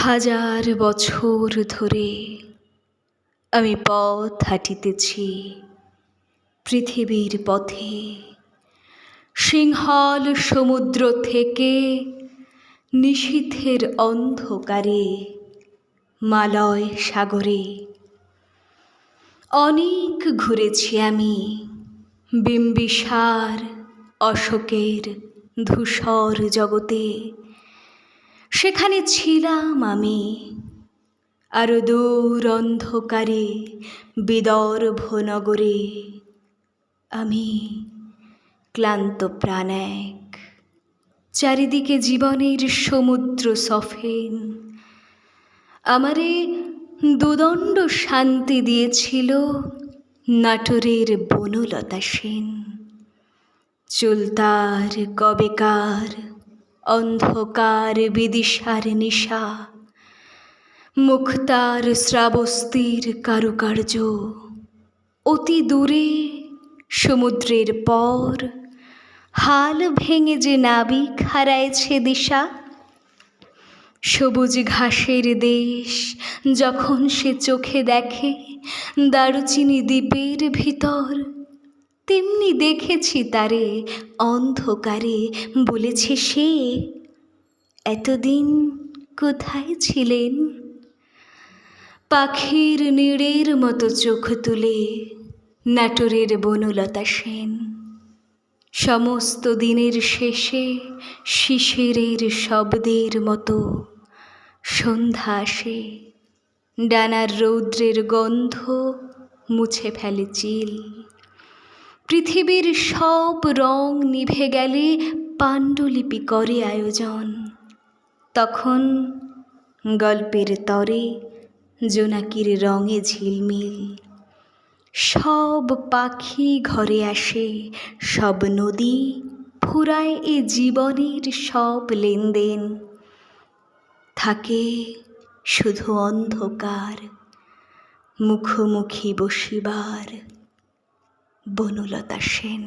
হাজার বছর ধরে আমি পথ হাঁটিতেছি পৃথিবীর পথে, সিংহল সমুদ্র থেকে নিশীথের অন্ধকারে মালয় সাগরে। অনেক ঘুরেছি আমি বিম্বিসার অশোকের ধূসর জগতে, সেখানে ছিলাম আমি আরো দূর অন্ধকারে বিদর্ভ নগরে। আমি ক্লান্ত প্রাণ এক, চারিদিকে জীবনের সমুদ্র সফেন। আমারে দুদণ্ড শান্তি দিয়েছিল নাটোরের বনলতা সেন। চুলতার কবেকার অন্ধকার বিদিশার নিশা, মুক্তার শ্রাবস্তির কারুকার্য, অতি দূরে সমুদ্রের পর হাল ভেঙে যে নাবিক হারাইছে দিশা। সবুজ ঘাসের দেশ যখন সে চোখে দেখে দারুচিনি দ্বীপের ভিতর, তেমনি দেখেছি তারে অন্ধকারে। বলেছে সে, এতদিন কোথায় ছিলেন? পাখির নীড়ের মতো চোখ তুলে নাটোরের বনলতা সেন। সমস্ত দিনের শেষে শিশিরের শব্দের মতো সন্ধ্যা আসে, ডানার রৌদ্রের গন্ধ মুছে ফেলে চিল। পৃথিবীর সব রং নিভে গেলে পাণ্ডুলিপি করে আয়োজন। তখন গল্পের তরে জোনাকির রঙে ঝিলমিল। সব পাখি ঘরে আসে, সব নদী ফুরায় এ জীবনের সব লেনদেন। থাকে শুধু অন্ধকার, মুখোমুখি বসিবার বনলতা সেন।